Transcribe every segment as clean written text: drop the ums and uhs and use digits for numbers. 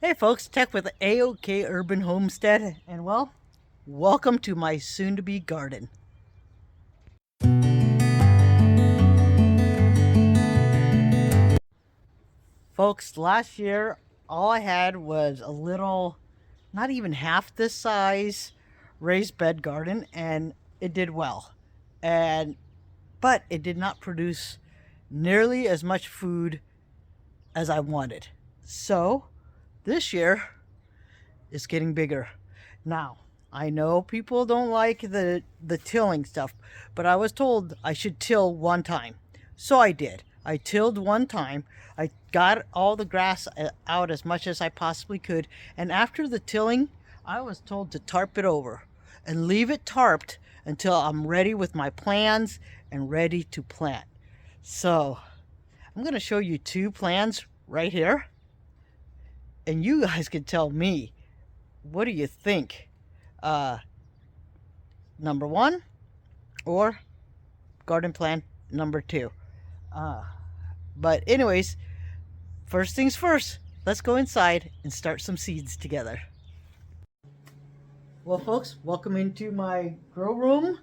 Hey folks, Tech with AOK Urban Homestead, and well, welcome to my soon-to-be garden. Folks, last year all I had was a little, not even half this size, raised bed garden, and it did well. And but it did not produce nearly as much food as I wanted. So this year it's getting bigger. Now, I know people don't like the tilling stuff, but I was told I should till one time. So I did. I tilled one time. I got all the grass out as much as I possibly could, and after the tilling, I was told to tarp it over and leave it tarped until I'm ready with my plans and ready to plant. So, I'm going to show you two plans right here, and you guys can tell me, what do you think? Uh, Number one or garden plan number two. Uh, but, anyways, first things first, let's go inside and start some seeds together. Well, folks, welcome into my grow room.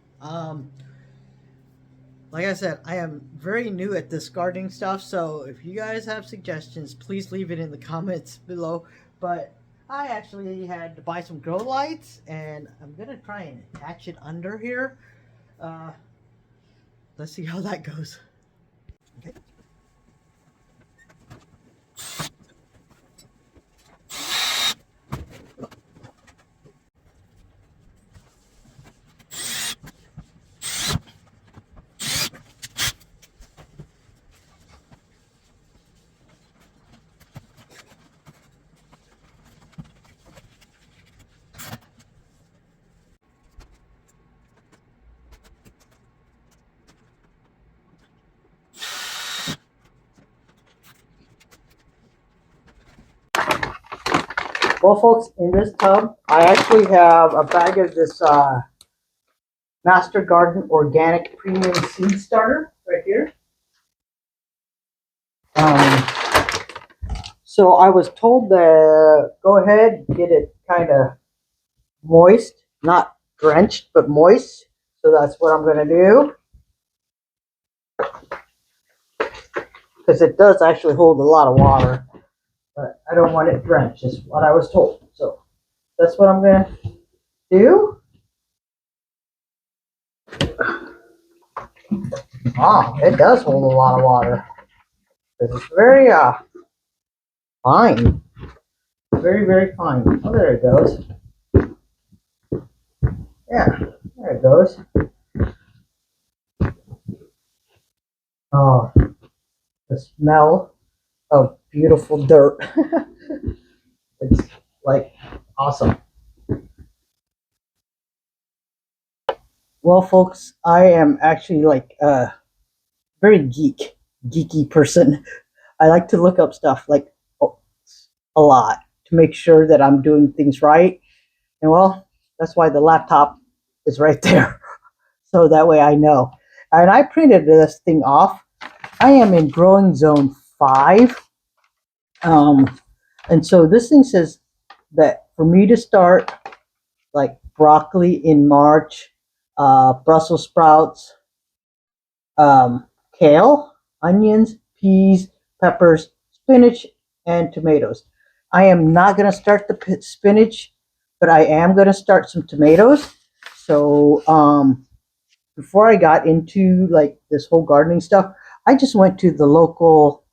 Like I said, I am very new at this gardening stuff, so if you guys have suggestions, please leave it in the comments below. But I actually had to buy some grow lights, and I'm gonna try and attach it under here. Uh, let's see how that goes. Okay. Well, folks, in this tub, I actually have a bag of this Master Garden Organic Premium Seed Starter right here. Um, so I was told to go ahead, get it kind of moist, not drenched, but moist. So that's what I'm going to do. Because it does actually hold a lot of water. But I don't want it drenched, is what I was told. So that's what I'm going to do. Wow, it does hold a lot of water. It's very fine. Very, very fine. Oh, there it goes. Yeah, there it goes. Oh, the smell of beautiful dirt. It's like awesome. Well, folks, I am actually like a very geeky person. I like to look up stuff like a lot to make sure that I'm doing things right. And well, that's why the laptop is right there. So that way I know. And I printed this thing off. I am in growing zone 5. And so this thing says that for me to start like broccoli in March, Brussels sprouts, kale, onions, peas, peppers, spinach, and tomatoes. I am not going to start the spinach, but I am going to start some tomatoes. So before I got into like this whole gardening stuff, I just went to the local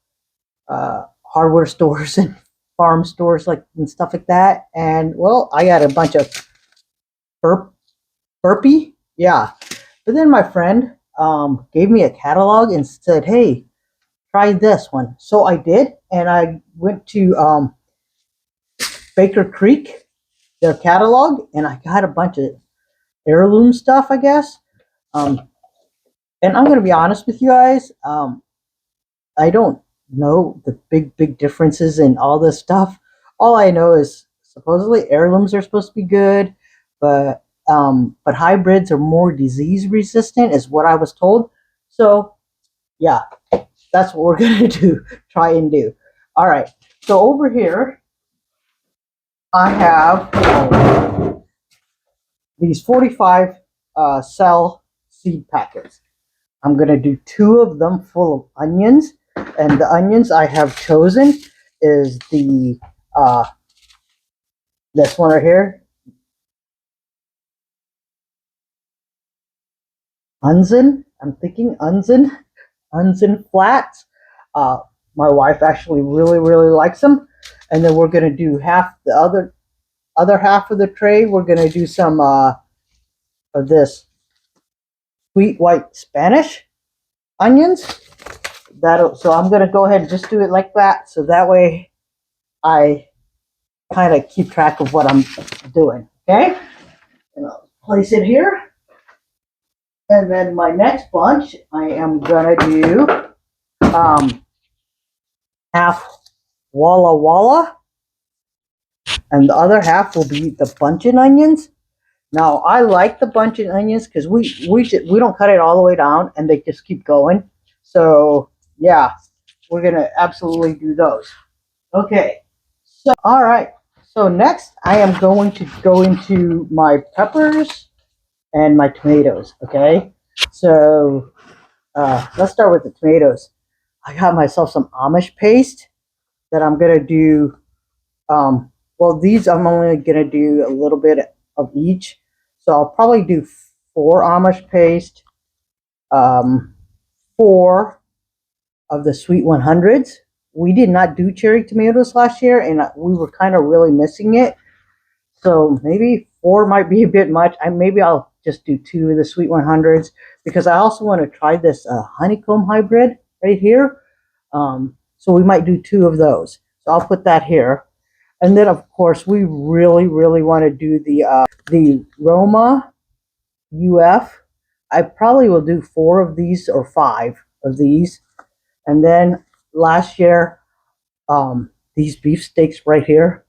hardware stores and farm stores like and stuff like that. And well, I got a bunch of burpee, yeah. But then my friend gave me a catalog and said, "Hey, try this one." So I did, and I went to Baker Creek, their catalog, and I got a bunch of heirloom stuff, I guess. Um, and I'm gonna be honest with you guys. I don't know the big differences in all this stuff. All I know is supposedly heirlooms are supposed to be good, but hybrids are more disease resistant, is what I was told. So yeah, that's what we're gonna do. Try and do. All right. So over here, I have these 45 cell seed packets. I'm going to do 2 of them full of onions. And the onions I have chosen is the this one right here, Unzen. I'm thinking Unzen flats. Uh, my wife actually really likes them. And then we're going to do half the other half of the tray. We're going to do some of this sweet white Spanish onions. So I'm going to go ahead and just do it like that. So that way I kind of keep track of what I'm doing. Okay. And I'll place it here. And then my next bunch, I am going to do half Walla Walla, and the other half will be the buncheon onions. Now I like the buncheon onions because we don't cut it all the way down, and they just keep going. So yeah, we're gonna absolutely do those. Okay. So all right. So next, I am going to go into my peppers and my tomatoes. Okay. So let's start with the tomatoes. I got myself some Amish paste that I'm gonna do. Well, these I'm only gonna do a little bit of each, so I'll probably do 4 Amish paste, 4 of the sweet 100s. We did not do cherry tomatoes last year, and we were kind of really missing it. So maybe 4 might be a bit much. Maybe I'll just do 2 of the sweet 100s because I also want to try this honeycomb hybrid right here. So we might do 2 of those. So I'll put that here. And then, of course, we really want to do the Roma UF. I probably will do 4 of these or 5 of these. And then last year, these beefsteaks right here.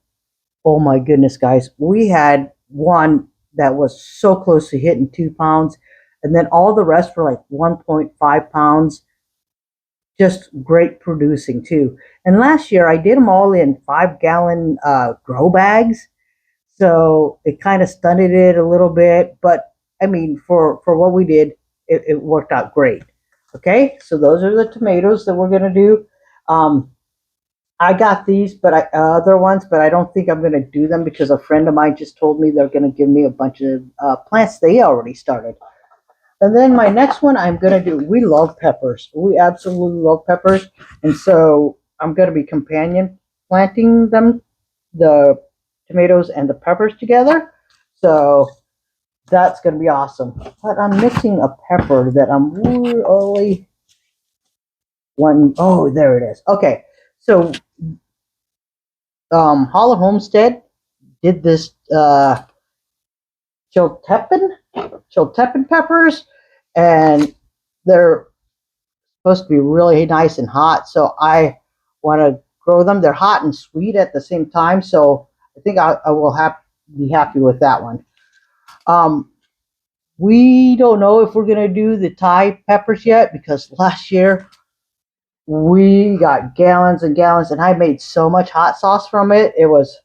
Oh my goodness, guys. We had one that was so close to hitting 2 pounds. And then all the rest were like 1.5 pounds. Just great producing too. And last year I did them all in 5-gallon grow bags. So it kind of stunted it a little bit. But I mean, for what we did, it worked out great. Okay, so those are the tomatoes that we're going to do. I got these, but other ones, but I don't think I'm going to do them because a friend of mine just told me they're going to give me a bunch of plants they already started. And then my next one I'm going to do, we love peppers. We absolutely love peppers. And so I'm going to be companion planting them, the tomatoes and the peppers together. So that's going to be awesome. But I'm missing a pepper that I'm really one. Oh, there it is. Okay. So Hollow Homestead did this chiltepin peppers, and they're supposed to be really nice and hot. So I want to grow them. They're hot and sweet at the same time. So I think I will be happy with that one. Um, we don't know if we're going to do the Thai peppers yet because last year we got gallons and gallons, and I made so much hot sauce from it. It was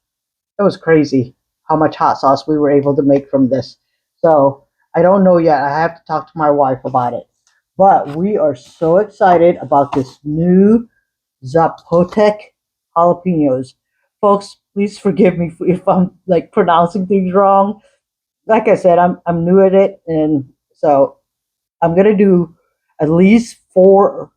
crazy how much hot sauce we were able to make from this. So I don't know yet. I have to talk to my wife about it. But we are so excited about this new Zapotec jalapenos. Folks, please forgive me if I'm like pronouncing things wrong. Like I said, I'm new at it, and so I'm gonna do at least 4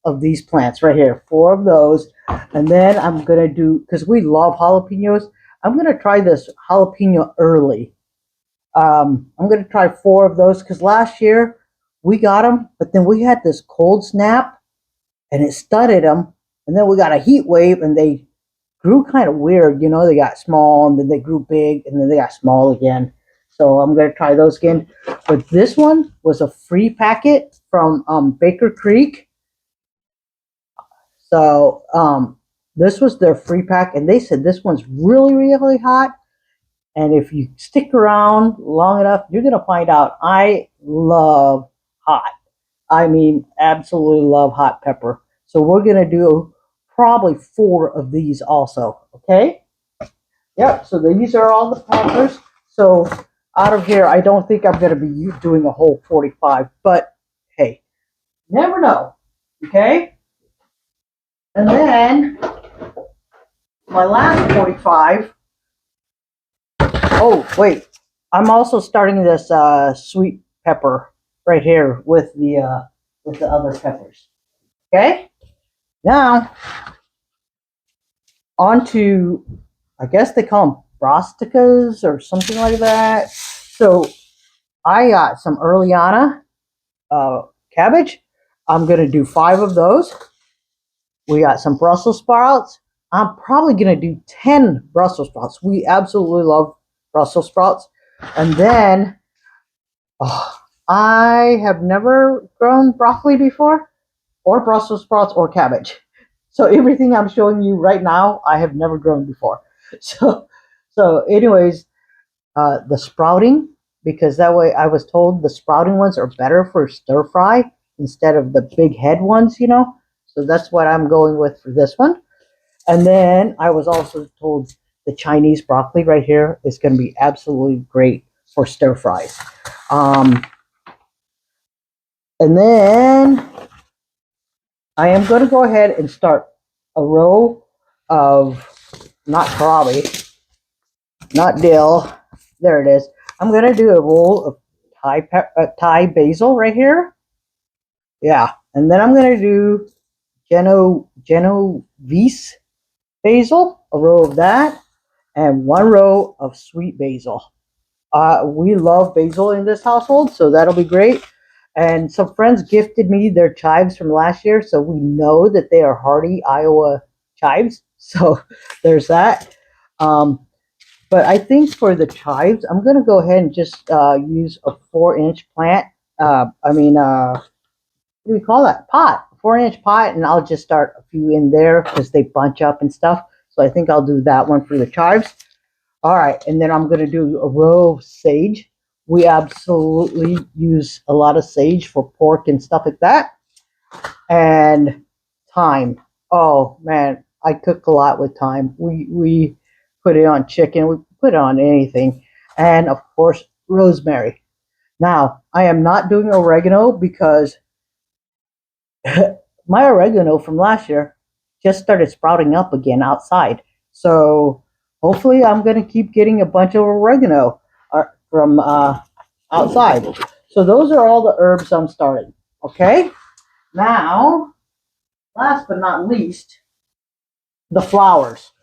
of these plants right here, 4 of those, and then I'm gonna do because we love jalapenos. I'm gonna try this jalapeno early. I'm gonna try 4 of those because last year we got them, but then we had this cold snap and it studded them, and then we got a heat wave and they grew kind of weird. You know, they got small and then they grew big and then they got small again. So I'm gonna try those again. But this one was a free packet from Baker Creek. So this was their free pack, and they said this one's really hot. And if you stick around long enough, you're gonna find out I love hot. I mean, absolutely love hot pepper. So we're gonna do probably 4 of these also. Okay. Yep, so these are all the peppers. So out of here, I don't think I'm going to be doing a whole 45, but hey, never know. Okay? And then my last 45. Oh, wait. I'm also starting this sweet pepper right here with the other peppers. Okay? Now, on to, I guess they call them brassicas or something like that. So I got some Earliana uh, cabbage. I'm going to do 5 of those. We got some Brussels sprouts. I'm probably going to do 10 Brussels sprouts. We absolutely love Brussels sprouts. And then, oh, I have never grown broccoli before, or Brussels sprouts, or cabbage. So everything I'm showing you right now, I have never grown before. So, anyways, the sprouting, because that way I was told the sprouting ones are better for stir fry instead of the big head ones, you know. So that's what I'm going with for this one. And then I was also told the Chinese broccoli right here is going to be absolutely great for stir fries. And then I am going to go ahead and start a row of not kohlrabi, not dill. There it is. I'm going to do a roll of Thai basil right here. Yeah. And then I'm going to do Genovese basil, a row of that, and 1 row of sweet basil. We love basil in this household, so that'll be great. And some friends gifted me their chives from last year, so we know that they are hardy Iowa chives. So there's that. But I think for the chives, I'm going to go ahead and just use a 4-inch plant. What do we call that? Pot. 4-inch pot, and I'll just start a few in there because they bunch up and stuff. So I think I'll do that one for the chives. All right, and then I'm going to do a row of sage. We absolutely use a lot of sage for pork and stuff like that. And thyme. Oh man, I cook a lot with thyme. We put it on chicken. We put it on anything, and of course rosemary. Now I am not doing oregano because my oregano from last year just started sprouting up again outside. So hopefully I'm going to keep getting a bunch of oregano from outside. So those are all the herbs I'm starting. Okay. Now, last but not least, the flowers.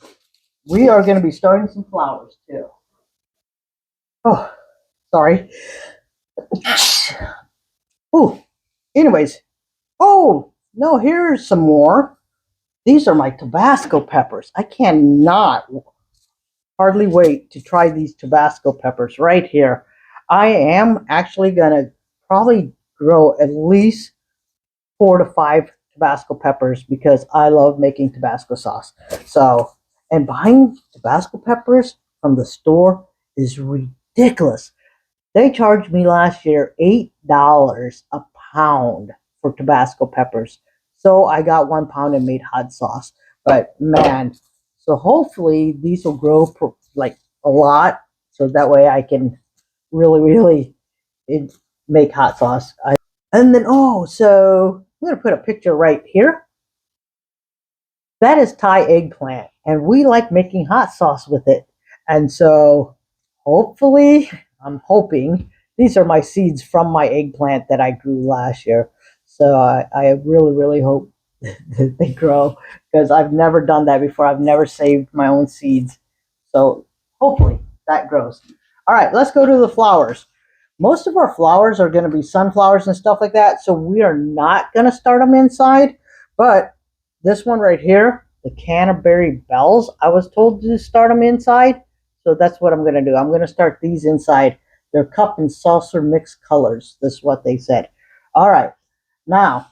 We are going to be starting some flowers too. Oh, sorry. Oh, anyways. Oh, no, here's some more. These are my Tabasco peppers. I cannot hardly wait to try these Tabasco peppers right here. I am actually going to probably grow at least 4 to 5 Tabasco peppers because I love making Tabasco sauce. So, and buying Tabasco peppers from the store is ridiculous. They charged me last year $8 a pound for Tabasco peppers. So I got 1 pound and made hot sauce. But man, so hopefully these will grow like a lot, so that way I can really make hot sauce. And then so I'm gonna put a picture right here. That is Thai eggplant, and we like making hot sauce with it. And so hopefully, I'm hoping these are my seeds from my eggplant that I grew last year. So I really hope that they grow because I've never done that before. I've never saved my own seeds. So hopefully that grows. All right, let's go to the flowers. Most of our flowers are going to be sunflowers and stuff like that. So we are not going to start them inside. But this one right here, the Canterbury Bells, I was told to start them inside. So that's what I'm going to do. I'm going to start these inside. They're cup and saucer mixed colors. This is what they said. All right. Now,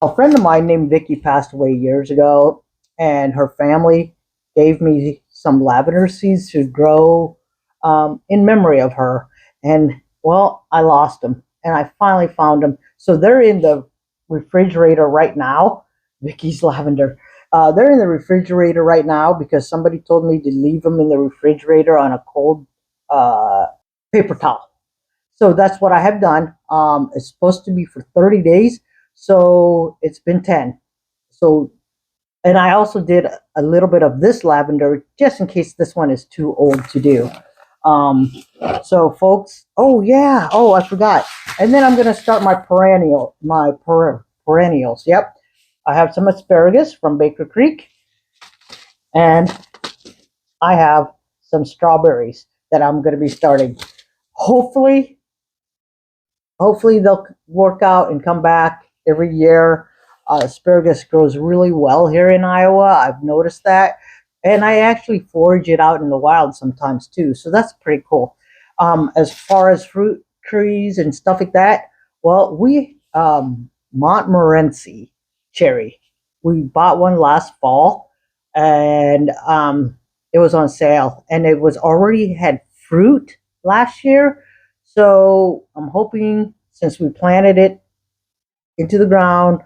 a friend of mine named Vicky passed away years ago, and her family gave me some lavender seeds to grow in memory of her. And well, I lost them, and I finally found them. So they're in the refrigerator right now. Vicky's lavender. They're in the refrigerator right now because somebody told me to leave them in the refrigerator on a cold uh, paper towel. So that's what I have done. It's supposed to be for 30 days, so it's been 10. So, and I also did a little bit of this lavender just in case this one is too old to do. Um, so, folks, oh yeah, oh I forgot. And then I'm gonna start perennials. Yep, I have some asparagus from Baker Creek, and I have some strawberries that I'm gonna be starting. Hopefully, hopefully they'll work out and come back every year. Asparagus grows really well here in Iowa. I've noticed that, and I actually forage it out in the wild sometimes too. So that's pretty cool. As far as fruit trees and stuff like that, well, we Montmorency cherry. We bought one last fall, and it was on sale, and it was already had fruit last year, so I'm hoping since we planted it into the ground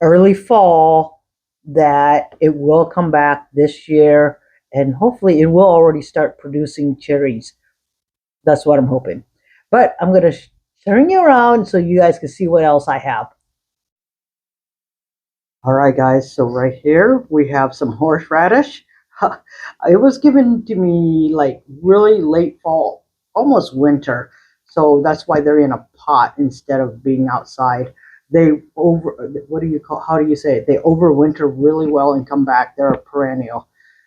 early fall that it will come back this year and hopefully it will already start producing cherries. That's what I'm hoping. But I'm going to turn you around so you guys can see what else I have. All right, guys. So right here we have some horseradish. It was given to me like really late fall, almost winter. So that's why they're in a pot instead of being outside. They over, what do you call, how do you say it? They overwinter really well and come back. They're a perennial.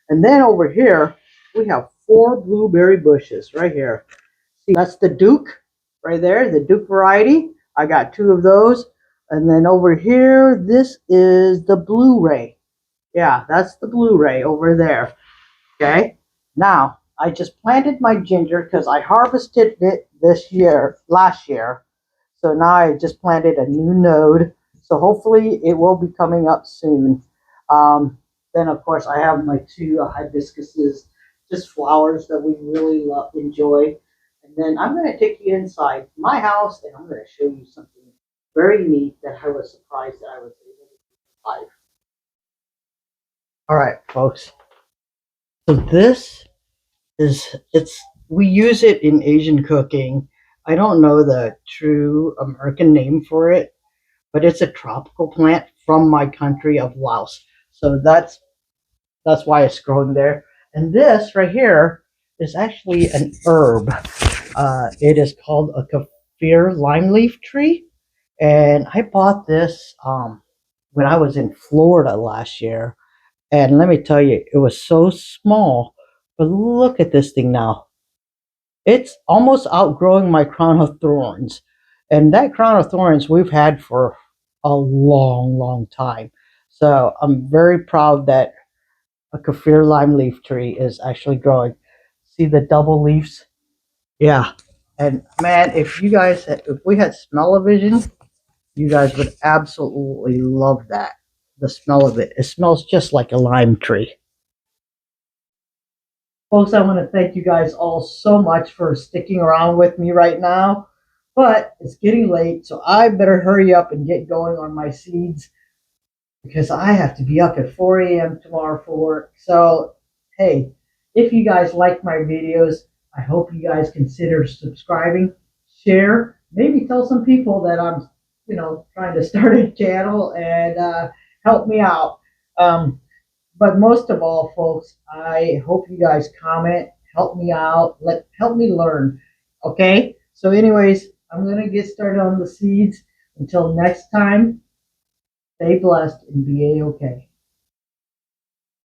And then over here, we have 4 blueberry bushes right here. See, that's the Duke right there, the Duke variety. I got 2 of those. And then over here, this is the Blu-ray. Yeah, that's the Blu-ray over there. Okay. Now, I just planted my ginger because I harvested it last year. So now I just planted a new node. So hopefully it will be coming up soon. Then, of course, I have my 2 hibiscuses, just flowers that we really enjoy. And then I'm going to take you inside my house and I'm going to show you something very neat that I was surprised that I was able to survive. All right, folks. So this it's we use it in Asian cooking. I don't know the true American name for it, but it's a tropical plant from my country of Laos. So that's why it's growing there. And this right here is actually an herb. It is called a kaffir lime leaf tree, and I bought this when I was in Florida last year. And let me tell you, it was so small. But look at this thing now. It's almost outgrowing my crown of thorns. And that crown of thorns we've had for a long, long time. So I'm very proud that a kaffir lime leaf tree is actually growing. See the double leaves? Yeah. And man, if we had smell-o-vision, you guys would absolutely love that. The smell of it. It smells just like a lime tree. Folks, I want to thank you guys all so much for sticking around with me right now. But it's getting late, so I better hurry up and get going on my seeds because I have to be up at 4 a.m. tomorrow for work. So, hey, if you guys like my videos, I hope you guys consider subscribing, share, maybe tell some people that I'm, trying to start a channel and help me out. Um, but most of all, folks, I hope you guys comment, help me out, help me learn. Okay? So, anyways, I'm gonna get started on the seeds. Until next time, stay blessed and be A-OK.